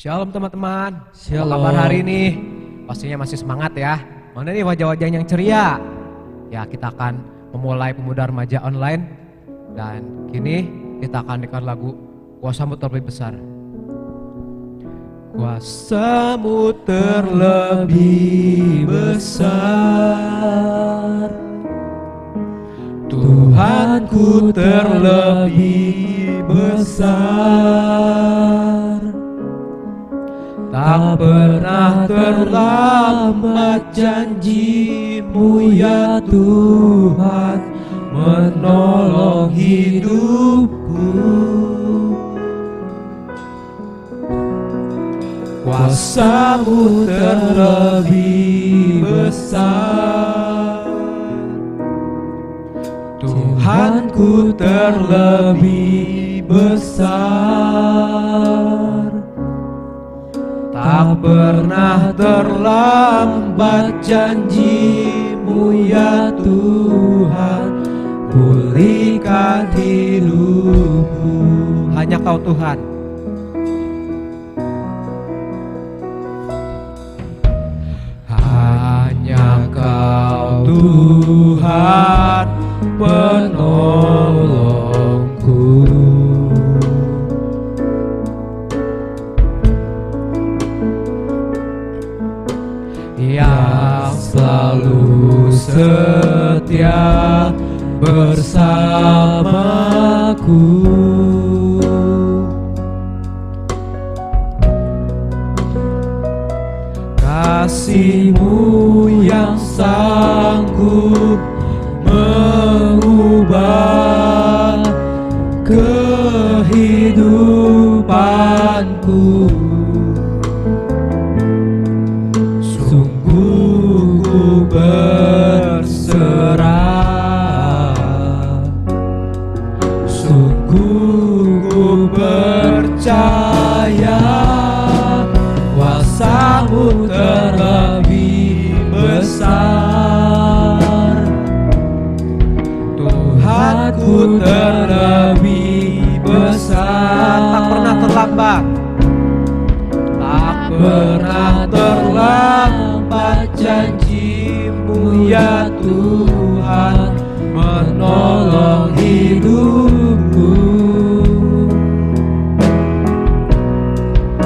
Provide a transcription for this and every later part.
Shalom teman-teman. Shalom. Apa kabar hari ini? Pastinya masih semangat ya. Mana nih wajah-wajah yang ceria? Ya, kita akan memulai pemuda remaja online. Dan kini kita akan dengar lagu Kuasamu Terlebih Besar. Kuasamu terlebih besar, Tuhanku terlebih besar. Tak pernah terlambat janji-Mu ya Tuhan menolong hidupku. Kuasa-Mu terlebih besar, Tuhanku terlebih besar. Tak pernah terlambat janji-Mu ya Tuhan, pulihkan hidupku. Hanya Kau Tuhan. Hanya Kau Tuhan penolongku. Yang selalu setia bersamaku. Kasih-Mu yang sanggup mengubah kehidupanku. Berserah, sungguh ku percaya kuasa-Mu terlebih besar, Tuhanku terlebih besar. Tak pernah terlambat, tak pernah terlambat janji-Mu ya Tuhan menolong hidupku.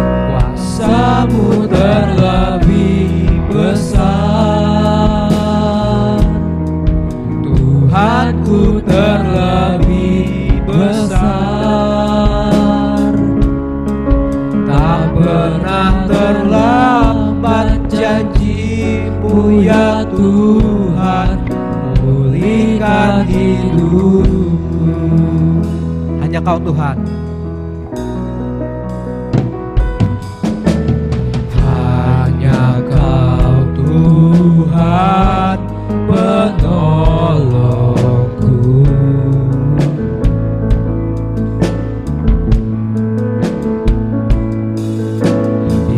Kuasa-Mu terlebih besar, Tuhanku terlebih besar. Tak pernah terlambat janji-Mu ya Tuhan, pulihkan hidupku. Hanya Kau Tuhan. Hanya Kau Tuhan penolongku.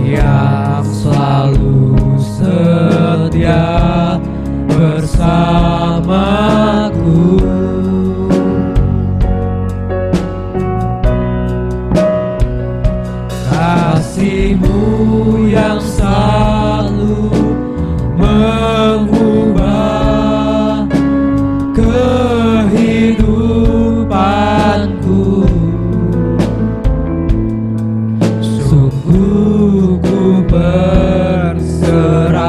Yang selalu setia bersamaku. Kasih-Mu yang selalu mengubah kehidupanku. Sungguh ku berserah,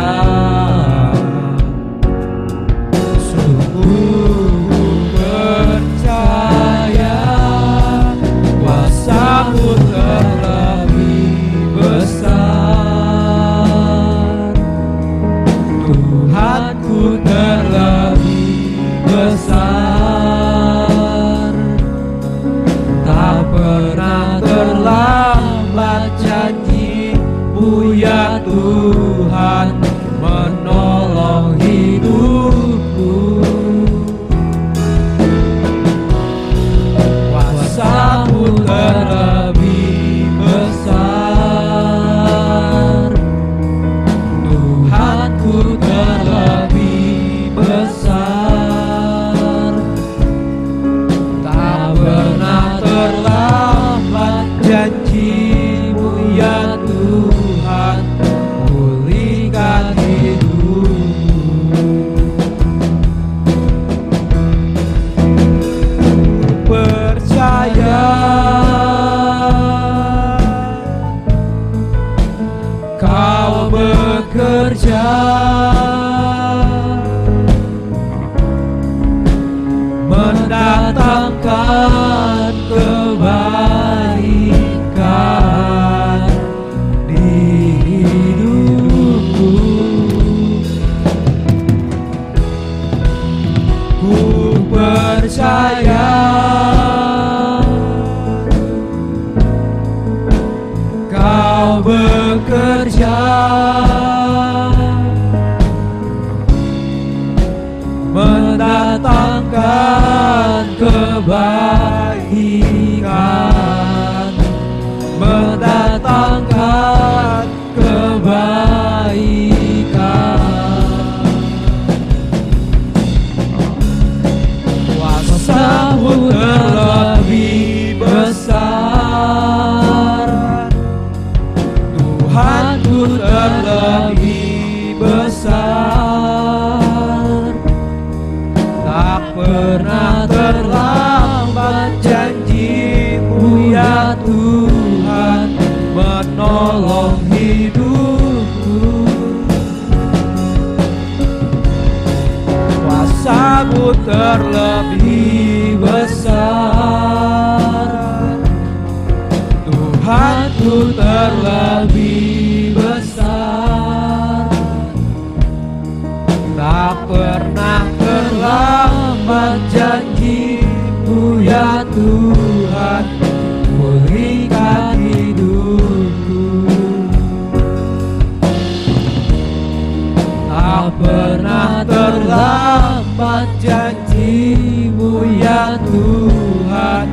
percaya Kau bekerja mendatangkan kebaikan, mendatangkan kebaikan. Kuasa-Mu terlebih besar, Tuhanku terlebih besar. Tak pernah terlambat janji-Mu ya Tuhan menolong hidupku. Kuasa-Mu terlebih besar, Tuhanku terlebih besar. Tak pernah terlambat janji-Mu ya Tuhan pulihkan hidupku. Tak pernah terlambat janji-Mu ya Tuhan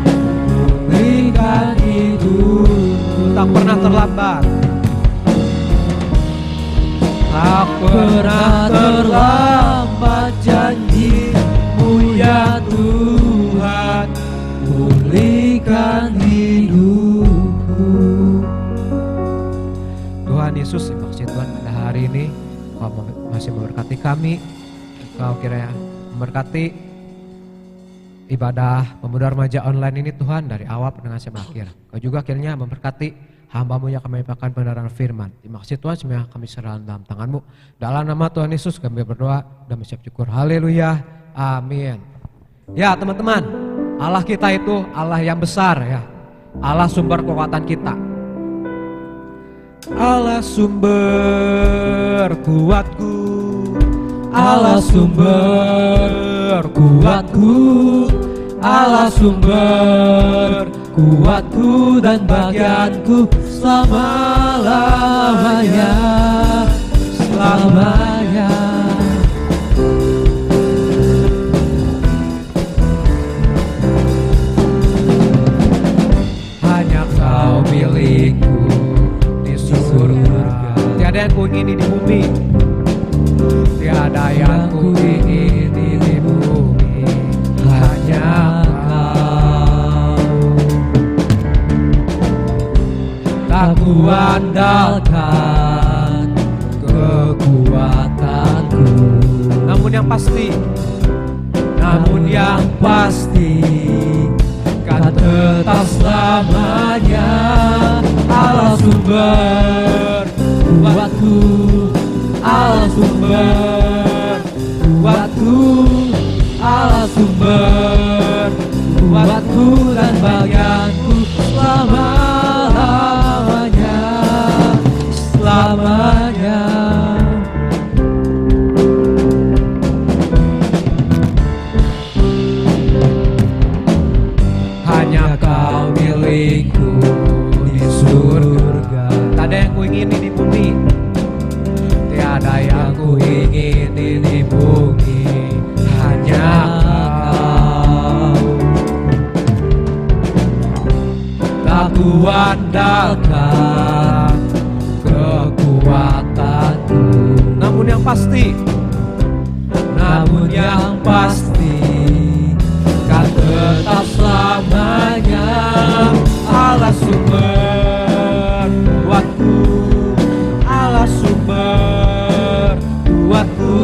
pulihkan hidupku. Tak pernah terlambat. Tak pernah terlambat janji-Mu ya Tuhan pulihkan hidupku. Tuhan Yesus, terima kasih Tuhan pada hari ini Kau masih memberkati kami. Kau kiranya memberkati ibadah pemuda remaja online ini Tuhan dari awal dengan sampai akhir. Kau juga kiranya memberkati hamba-Mu yang kami pakai pendengaran firman. Terima kasih Tuhan, semua kami serahkan dalam tangan-Mu. Dalam nama Tuhan Yesus kami berdoa dan mengucap syukur. Haleluya. Amin. Ya teman-teman, Allah kita itu Allah yang besar ya. Allah sumber kekuatan kita. Allah sumber kuatku, Allah sumber kuatku, Allah sumber kuatku dan bagianku selama-lamanya, selamanya. Hanya Kau milikku di surga, Tiada yang kuingini di bumi, tiada yang kuingini di bumi, hanya Kau. Tak kuandalkan kekuatanku, namun yang pasti kan tetap selamanya. Allah sumber kuatku, Allah sumber kuatku, Allah sumber kuatku dan bagianku selama-lamanya, selamanya. Hanya Kau milikku di surga, tak ada yang kuingini di bumi, tiada yang kuingini di bumi, hanya Kau. Tak kuandalkan kekuatanku, namun yang pasti kan tetap selamanya. Allah sumber kuatku, Allah sumber kuatku,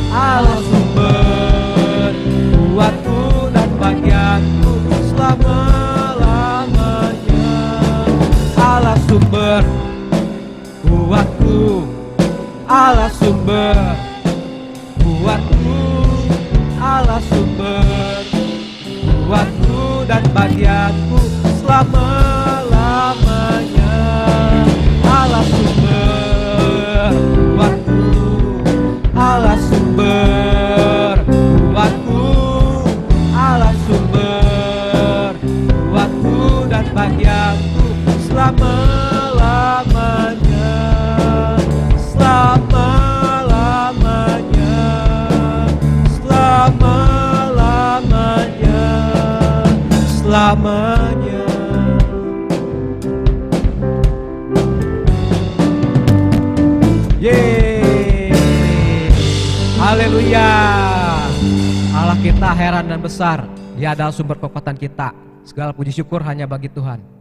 Allah sumber kuatku dan bagianku selama-lamanya. Allah sumber kuatku, Allah sumber kuatku, Allah sumber kuatku dan bagianku selama-lamanya. Allah sumber kuatku, Allah sumber kuatku, selamanya. Yeay, haleluya. Allah kita heran dan besar. Dia adalah sumber kekuatan kita. Segala puji syukur hanya bagi Tuhan.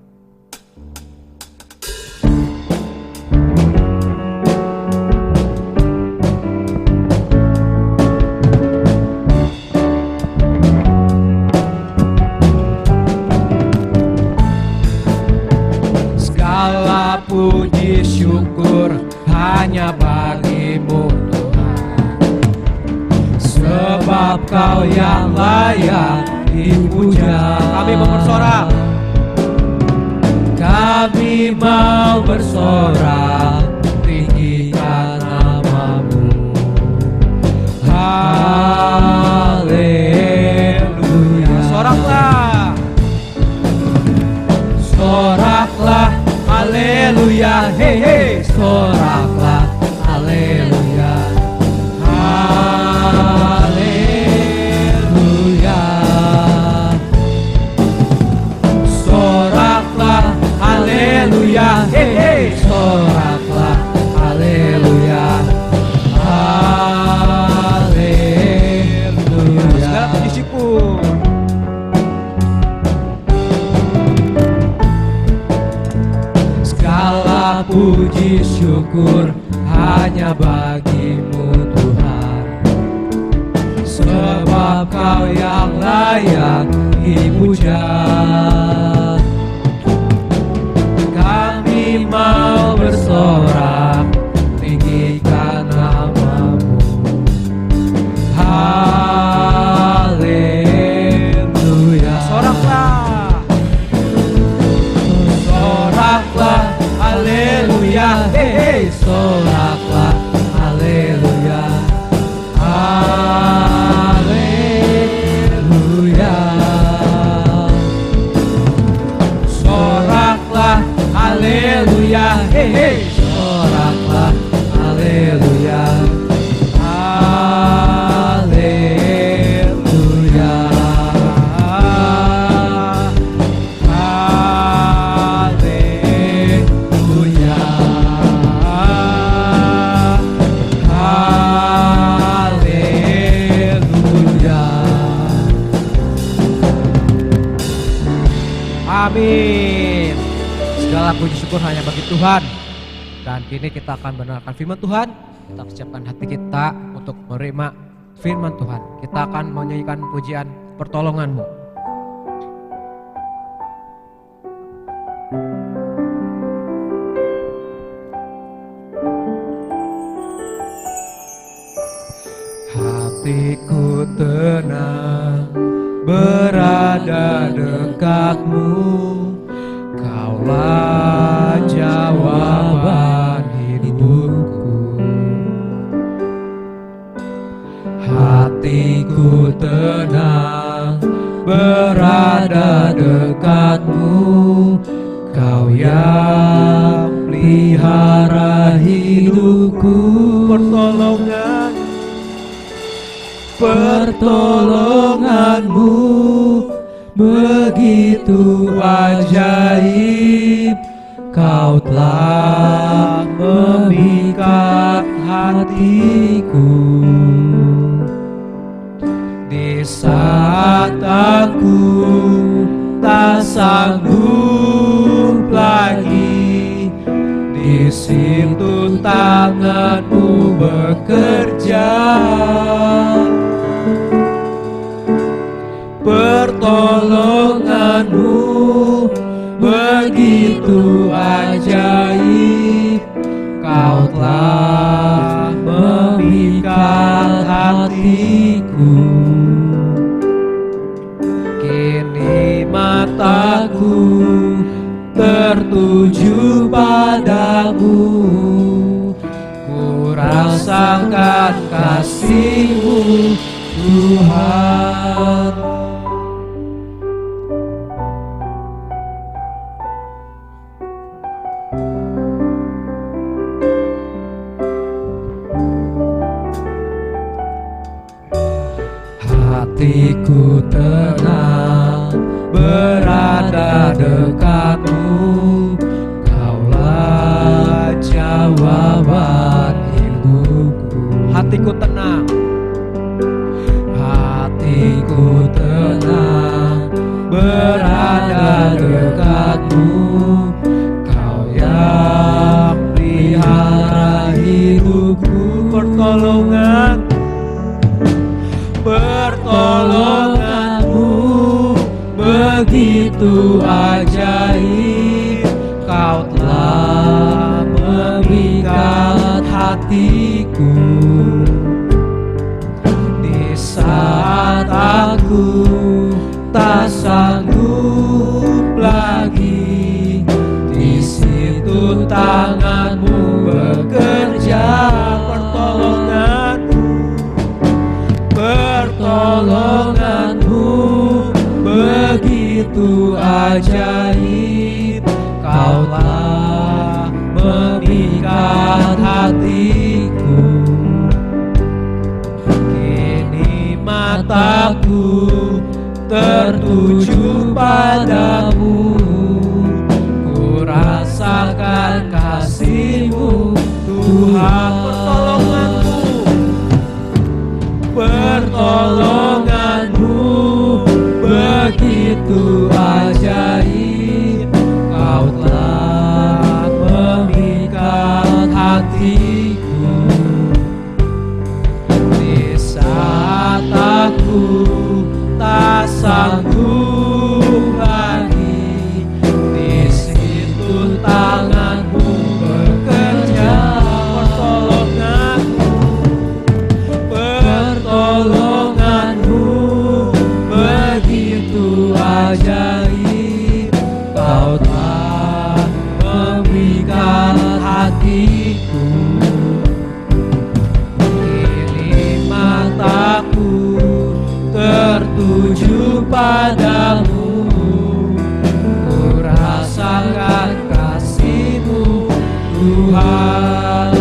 Segala puji syukur hanya bagimu Tuhan, sebab Kau yang layak dipuja. Kami mau bersorak. Kami mau bersorak, tinggikan nama-Mu. Haleluya. Soraklah. Soraklah, haleluya. Hei hei, soraklah, haleluya. Haleluya. Soraklah, haleluya. Hei hei, soraklah, haleluya. Haleluya. Segala puji syukur. Segala puji syukur hanya bagi-Mu Tuhan, sebab Kau yang layak dipuja. Kami mau bersorak, tinggikan nama-Mu. Haleluya. Soraklah. Soraklah, haleluya. Hei hei, soraklah, haleluya. Haleluya. Soraklah, haleluya. Hei hei, soraklah, haleluya. Haleluya. Haleluya. Haleluya. Amin. Segala puji syukur hanya bagi Tuhan. Dan kini kita akan mendengarkan firman Tuhan. Kita persiapkan hati kita untuk menerima firman Tuhan. Kita akan menyanyikan pujian pertolongan-Mu. Hatiku tenang berada dekat-Mu, Kaulah jawaban hidupku. Hatiku tenang berada dekat-Mu, Kau yang pelihara hidupku. Pertolongan-Mu begitu ajaib, Kau telah memikat hatiku. Di saat aku tak sanggup lagi, di situ tangan-Mu bekerja. Pertolongan-Mu begitu ajaib, Kau telah memikat hatiku. Kini mataku tertuju padamu, ku rasakan kasih-Mu Tuhan. Hatiku tenang berada berada dekatmu, Kaulah jawaban hidupku. Hatiku tenang, hatiku tenang, berada dekatmu, Kau yang pelihara hidupku. Pertolonganmu begitu ajaib, Kau telah memikat hatiku. Di saat aku tak sanggup lagi, di situ tanganmu bekerja. Pertolonganmu begitu ajaib, Kau telah memikat hatiku. Kini mataku tertuju padamu, ku rasakan kasih-Mu Tuhan. Pertolonganmu begitu ajaib, Kau telah memikat hatiku. Di saat aku tak sanggup lagi, di situ tanganmu bekerja. Pertolonganmu begitu ajaib, Kau telah memikat hatiku. Kini mataku tertuju padamu, ku rasakan kasih-Mu Tuhan.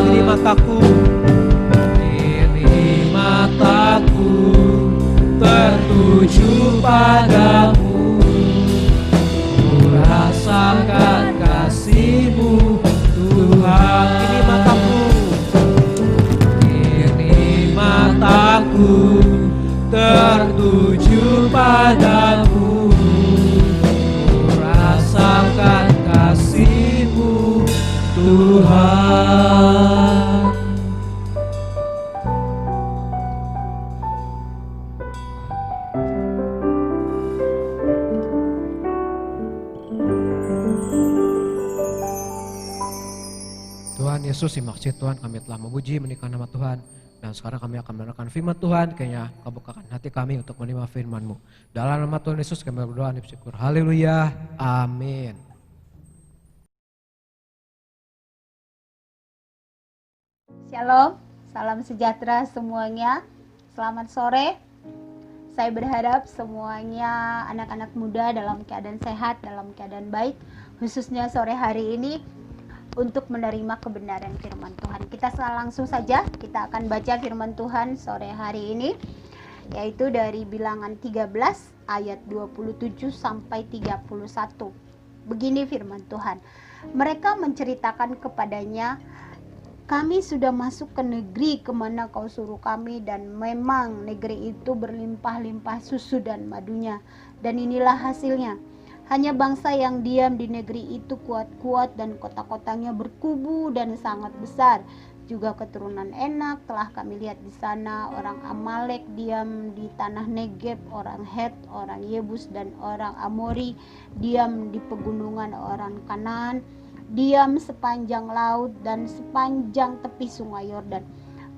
kini mataku tertuju padamu, ku rasakan kasih-Mu Tuhan. Kini mataku tertuju padamu, ku rasakan kasih-Mu Tuhan. Tuhan Yesus, maksud Tuhan kami telah memuji menikah nama Tuhan. Dan sekarang kami akan mendengarkan firman Tuhan. Kayaknya kau bukakan hati kami untuk menerima firman-Mu. Dalam nama Tuhan Yesus kami berdoa dan bersyukur. Haleluya. Amin. Shalom, salam sejahtera semuanya. Selamat sore. Saya berharap semuanya anak-anak muda dalam keadaan sehat, dalam keadaan baik. Khususnya sore hari ini untuk menerima kebenaran firman Tuhan. Kita langsung saja, kita akan baca firman Tuhan sore hari ini, yaitu dari Bilangan 13 ayat 27 sampai 31. Begini firman Tuhan. Mereka menceritakan kepadanya, kami sudah masuk ke negeri kemana kau suruh kami, dan memang negeri itu berlimpah-limpah susu dan madunya, dan inilah hasilnya. Hanya bangsa yang diam di negeri itu kuat-kuat, dan kota-kotanya berkubu dan sangat besar. Juga keturunan Enak telah kami lihat di sana. Orang Amalek diam di tanah Negeb, orang Het, orang Yebus, dan orang Amori diam di pegunungan. Orang Kanaan diam sepanjang laut dan sepanjang tepi sungai Yordan.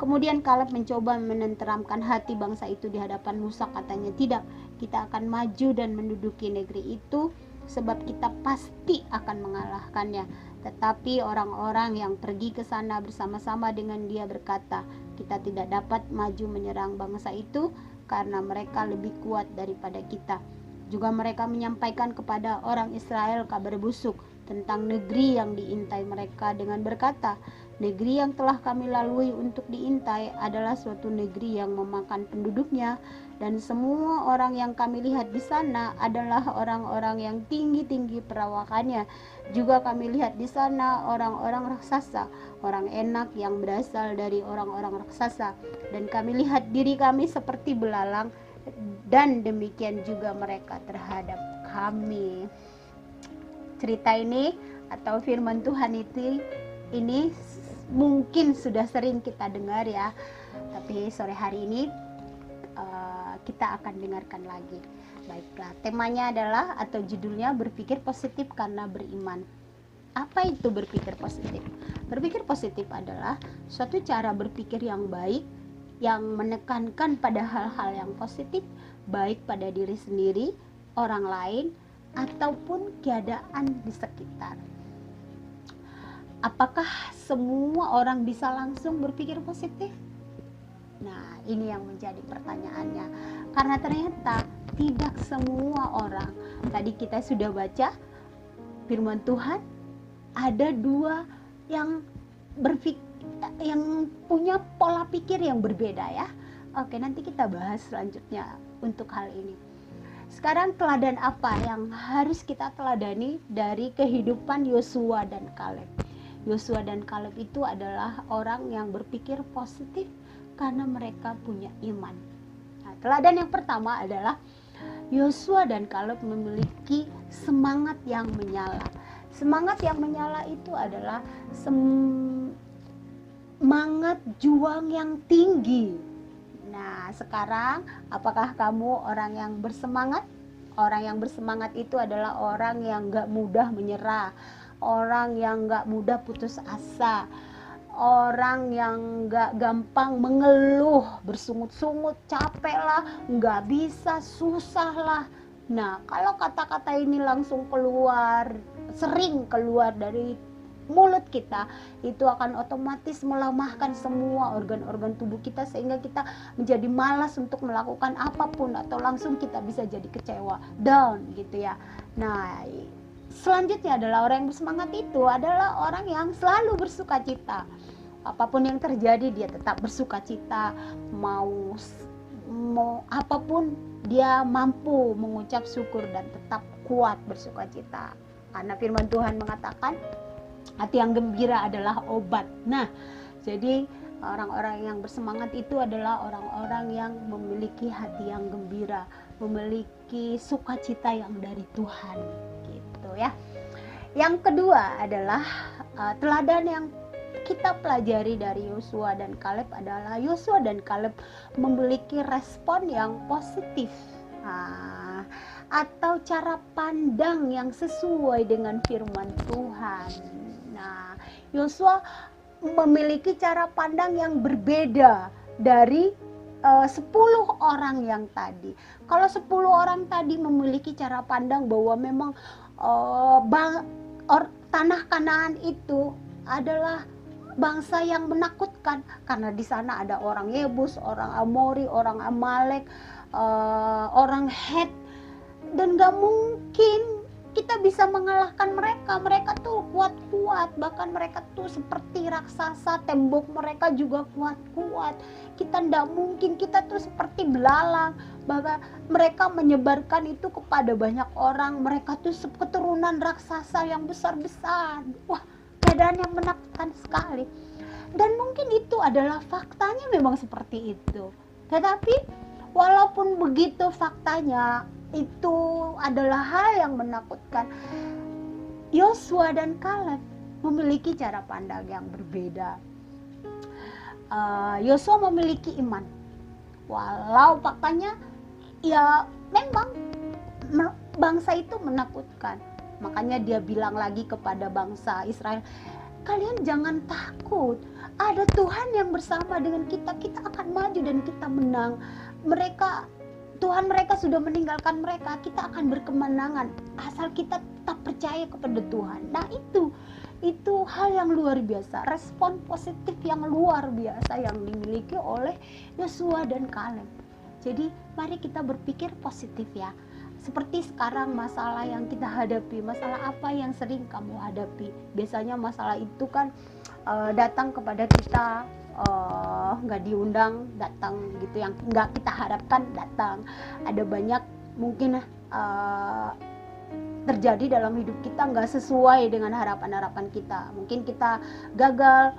Kemudian Kaleb mencoba menenteramkan hati bangsa itu di hadapan Musa. Katanya, tidak, kita akan maju dan menduduki negeri itu, sebab kita pasti akan mengalahkannya. Tetapi orang-orang yang pergi ke sana bersama-sama dengan dia berkata, kita tidak dapat maju menyerang bangsa itu karena mereka lebih kuat daripada kita. Juga mereka menyampaikan kepada orang Israel kabar busuk tentang negeri yang diintai mereka dengan berkata, Negeri yang telah kami lalui untuk diintai adalah suatu negeri yang memakan penduduknya, dan semua orang yang kami lihat di sana adalah orang-orang yang tinggi-tinggi perawakannya. Juga kami lihat di sana orang-orang raksasa, orang enak yang berasal dari orang-orang raksasa, dan kami lihat diri kami seperti belalang, dan demikian juga mereka terhadap kami. Cerita ini atau firman Tuhan ini mungkin sudah sering kita dengar ya, tapi sore hari ini kita akan dengarkan lagi. Baiklah, temanya adalah atau judulnya berpikir positif karena beriman. Apa itu berpikir positif? Berpikir positif adalah suatu cara berpikir yang baik, yang menekankan pada hal-hal yang positif, baik pada diri sendiri, orang lain, ataupun keadaan di sekitar. Apakah semua orang bisa langsung berpikir positif? Nah, ini yang menjadi pertanyaannya. Karena ternyata tidak semua orang. Tadi kita sudah baca firman Tuhan, ada dua yang punya pola pikir yang berbeda ya. Oke, nanti kita bahas selanjutnya untuk hal ini. Sekarang teladan apa yang harus kita teladani dari kehidupan Yosua dan Kaleb? Yosua dan Kaleb itu adalah orang yang berpikir positif karena mereka punya iman. Nah, teladan yang pertama adalah Yosua dan Kaleb memiliki semangat yang menyala. Semangat yang menyala itu adalah semangat juang yang tinggi. Nah, sekarang apakah kamu orang yang bersemangat? Orang yang bersemangat itu adalah orang yang gak mudah menyerah, orang yang gak mudah putus asa, orang yang gak gampang mengeluh, bersungut-sungut, capek lah, gak bisa, susah lah. Nah, kalau kata-kata ini langsung keluar, sering keluar dari mulut kita, itu akan otomatis melemahkan semua organ-organ tubuh kita, sehingga kita menjadi malas untuk melakukan apapun, atau langsung kita bisa jadi kecewa, down gitu ya. Nah, selanjutnya adalah orang yang bersemangat itu adalah orang yang selalu bersuka cita. Apapun yang terjadi dia tetap bersuka cita, mau apapun dia mampu mengucap syukur dan tetap kuat bersuka cita. Karena firman Tuhan mengatakan hati yang gembira adalah obat. Nah, jadi orang-orang yang bersemangat itu adalah orang-orang yang memiliki hati yang gembira, memiliki sukacita yang dari Tuhan, gitu ya. Yang kedua adalah teladan yang kita pelajari dari Yosua dan Kaleb adalah Yosua dan Kaleb memiliki respon yang positif. Atau cara pandang yang sesuai dengan firman Tuhan. Nah, Yosua memiliki cara pandang yang berbeda dari 10 orang yang tadi. Kalau 10 orang tadi memiliki cara pandang bahwa memang tanah Kanaan itu adalah bangsa yang menakutkan, karena di sana ada orang Yebus, orang Amori, orang Amalek, orang Het, dan gak mungkin kita bisa mengalahkan mereka. Mereka tuh kuat-kuat, bahkan mereka tuh seperti raksasa, tembok mereka juga kuat-kuat. Kita ndak mungkin, kita tuh seperti belalang, bahkan mereka menyebarkan itu kepada banyak orang. Mereka tuh keturunan raksasa yang besar-besar. Wah, keadaan yang menakutkan sekali. Dan mungkin itu adalah faktanya, memang seperti itu. Tetapi walaupun begitu faktanya, itu adalah hal yang menakutkan, Yosua dan Kaleb memiliki cara pandang yang berbeda. Yosua memiliki iman, walau faktanya ya memang bangsa itu menakutkan. Makanya dia bilang lagi kepada bangsa Israel, kalian jangan takut, ada Tuhan yang bersama dengan kita, kita akan maju dan kita menang. Tuhan mereka sudah meninggalkan mereka, kita akan berkemenangan asal kita tetap percaya kepada Tuhan. Nah, itu hal yang luar biasa, respon positif yang luar biasa yang dimiliki oleh Yosua dan Kaleb. Jadi mari kita berpikir positif ya. Seperti sekarang masalah yang kita hadapi, masalah apa yang sering kamu hadapi? Biasanya masalah itu kan datang kepada kita, nggak diundang datang gitu, yang nggak kita harapkan datang. Ada banyak mungkin terjadi dalam hidup kita nggak sesuai dengan harapan-harapan kita. Mungkin kita gagal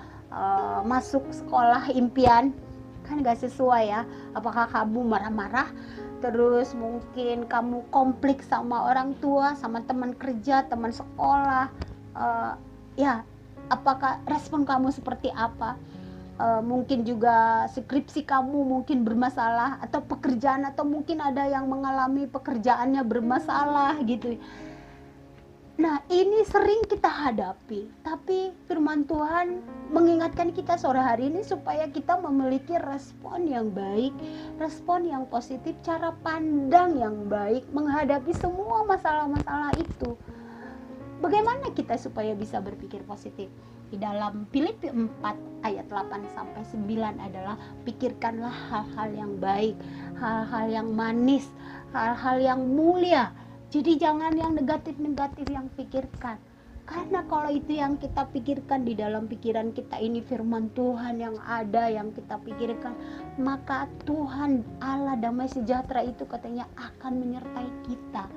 masuk sekolah impian, kan nggak sesuai ya. Apakah kamu marah-marah, terus mungkin kamu konflik sama orang tua, sama teman kerja, teman sekolah, ya apakah respon kamu seperti apa? Mungkin juga skripsi kamu mungkin bermasalah, atau pekerjaan, atau mungkin ada yang mengalami pekerjaannya bermasalah gitu. Nah, ini sering kita hadapi, tapi firman Tuhan mengingatkan kita sore hari ini supaya kita memiliki respon yang baik, respon yang positif, cara pandang yang baik menghadapi semua masalah-masalah itu. Bagaimana kita supaya bisa berpikir positif? Di dalam Filipi 4 ayat 8-9 adalah pikirkanlah hal-hal yang baik, hal-hal yang manis, hal-hal yang mulia. Jadi jangan yang negatif-negatif yang pikirkan. Karena kalau itu yang kita pikirkan, di dalam pikiran kita ini firman Tuhan yang ada, yang kita pikirkan, maka Tuhan Allah damai sejahtera itu katanya akan menyertai kita.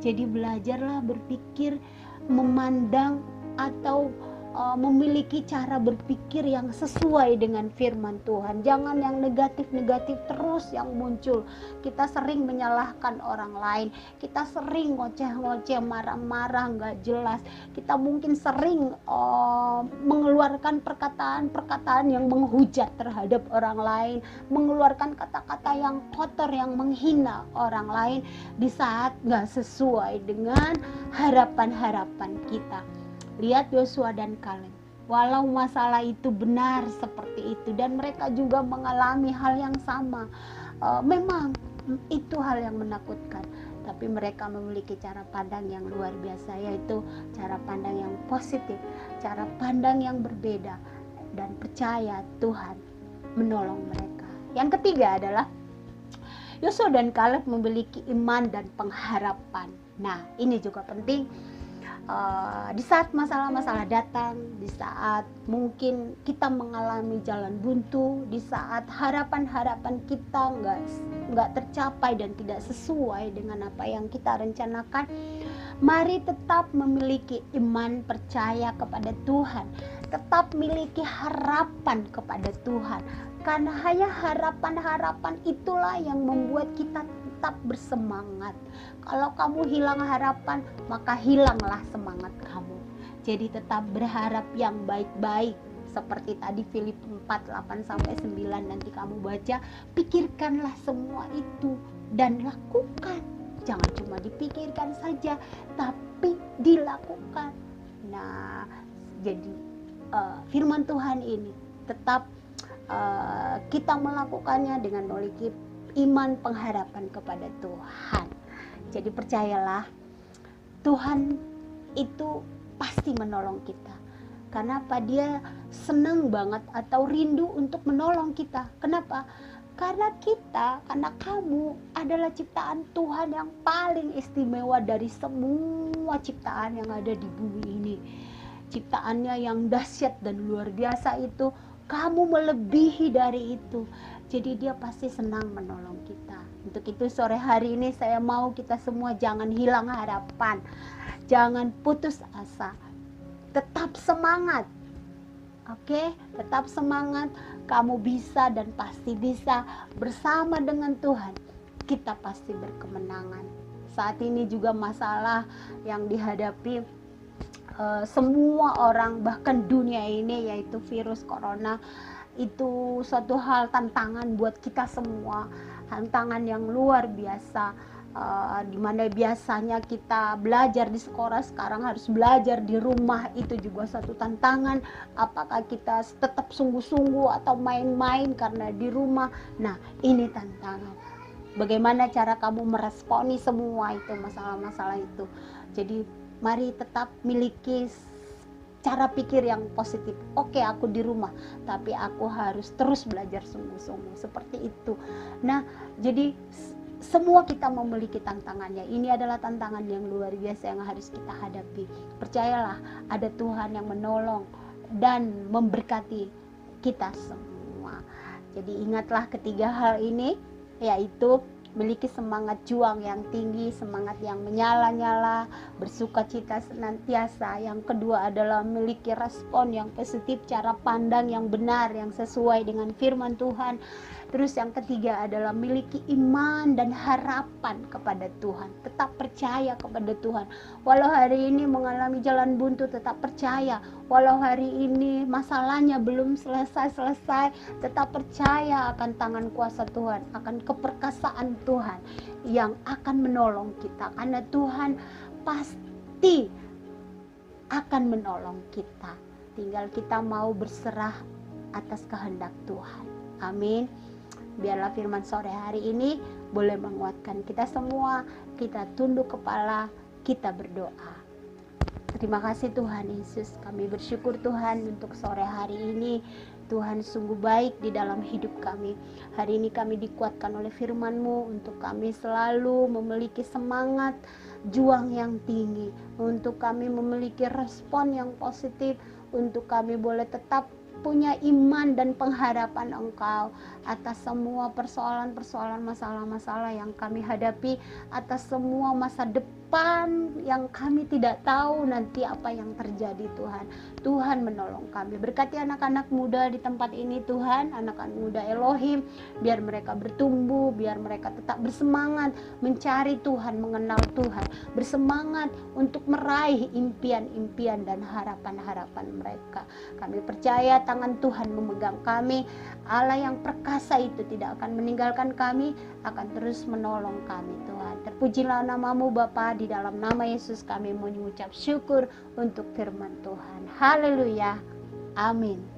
Jadi belajarlah berpikir, memandang, atau memiliki cara berpikir yang sesuai dengan firman Tuhan. Jangan yang negatif-negatif terus yang muncul. Kita sering menyalahkan orang lain, kita sering ngoceh-ngoceh, marah-marah, nggak jelas. Kita mungkin sering mengeluarkan perkataan-perkataan yang menghujat terhadap orang lain, mengeluarkan kata-kata yang kotor, yang menghina orang lain di saat nggak sesuai dengan harapan-harapan kita. Lihat Yosua dan Kaleb, walau masalah itu benar seperti itu dan mereka juga mengalami hal yang sama, memang itu hal yang menakutkan, tapi mereka memiliki cara pandang yang luar biasa, yaitu cara pandang yang positif, cara pandang yang berbeda, dan percaya Tuhan menolong mereka. Yang ketiga adalah Yosua dan Kaleb memiliki iman dan pengharapan. Nah, ini juga penting. Di saat masalah-masalah datang, di saat mungkin kita mengalami jalan buntu, di saat harapan-harapan kita nggak tercapai dan tidak sesuai dengan apa yang kita rencanakan, mari tetap memiliki iman, percaya kepada Tuhan, tetap miliki harapan kepada Tuhan, karena hanya harapan-harapan itulah yang membuat kita tetap bersemangat. Kalau kamu hilang harapan, maka hilanglah semangat kamu. Jadi tetap berharap yang baik-baik. Seperti tadi Filipi 4, 8-9 nanti kamu baca, pikirkanlah semua itu dan lakukan. Jangan cuma dipikirkan saja, tapi dilakukan. Nah, jadi firman Tuhan ini tetap kita melakukannya dengan memiliki iman, pengharapan kepada Tuhan. Jadi percayalah, Tuhan itu pasti menolong kita. Kenapa? Dia senang banget atau rindu untuk menolong kita. Kenapa? Karena kamu adalah ciptaan Tuhan yang paling istimewa dari semua ciptaan yang ada di bumi ini. Ciptaannya yang dahsyat dan luar biasa itu, kamu melebihi dari itu. Jadi dia pasti senang menolong kita. Untuk itu sore hari ini saya mau kita semua jangan hilang harapan, jangan putus asa, tetap semangat. Oke, tetap semangat. Kamu bisa dan pasti bisa. Bersama dengan Tuhan kita pasti berkemenangan. Saat ini juga masalah yang dihadapi semua orang, bahkan dunia ini, yaitu virus corona, itu suatu hal tantangan buat kita semua, tantangan yang luar biasa, dimana biasanya kita belajar di sekolah, sekarang harus belajar di rumah. Itu juga satu tantangan. Apakah kita tetap sungguh-sungguh atau main-main karena di rumah? Nah, ini tantangan. Bagaimana cara kamu meresponi semua itu, masalah-masalah itu. Jadi mari tetap miliki cara pikir yang positif. Oke, aku di rumah, tapi aku harus terus belajar sungguh-sungguh. Seperti itu. Nah, jadi semua kita memiliki tantangannya. Ini adalah tantangan yang luar biasa yang harus kita hadapi. Percayalah, ada Tuhan yang menolong. dan memberkati kita semua. Jadi ingatlah ketiga hal ini, yaitu memiliki semangat juang yang tinggi, semangat yang menyala-nyala, bersukacita senantiasa. Yang kedua adalah memiliki respon yang positif, cara pandang yang benar, yang sesuai dengan firman Tuhan. Terus yang ketiga adalah memiliki iman dan harapan kepada Tuhan. Tetap percaya kepada Tuhan. Walau hari ini mengalami jalan buntu, tetap percaya. Walau hari ini masalahnya belum selesai-selesai, tetap percaya akan tangan kuasa Tuhan, akan keperkasaan Tuhan yang akan menolong kita. Karena Tuhan pasti akan menolong kita. Tinggal kita mau berserah atas kehendak Tuhan. Amin. Biarlah firman sore hari ini boleh menguatkan kita semua. Kita tunduk kepala, kita berdoa. Terima kasih Tuhan Yesus. Kami bersyukur Tuhan untuk sore hari ini. Tuhan sungguh baik di dalam hidup kami. Hari ini kami dikuatkan oleh firman-Mu untuk kami selalu memiliki semangat juang yang tinggi. Untuk kami memiliki respon yang positif. Untuk kami boleh tetap punya iman dan pengharapan Engkau atas semua persoalan-persoalan, masalah-masalah yang kami hadapi, atas semua masa depan yang kami tidak tahu nanti apa yang terjadi. Tuhan menolong kami. Berkati anak-anak muda di tempat ini Tuhan, anak-anak muda Elohim, biar mereka bertumbuh, biar mereka tetap bersemangat mencari Tuhan, mengenal Tuhan, bersemangat untuk meraih impian-impian dan harapan-harapan mereka. Kami percaya tangan Tuhan memegang kami. Allah yang perkasa itu tidak akan meninggalkan kami, akan terus menolong kami Tuhan. Terpujilah nama-Mu Bapa, di dalam nama Yesus kami mengucap syukur untuk firman Tuhan. Haleluya. Amin.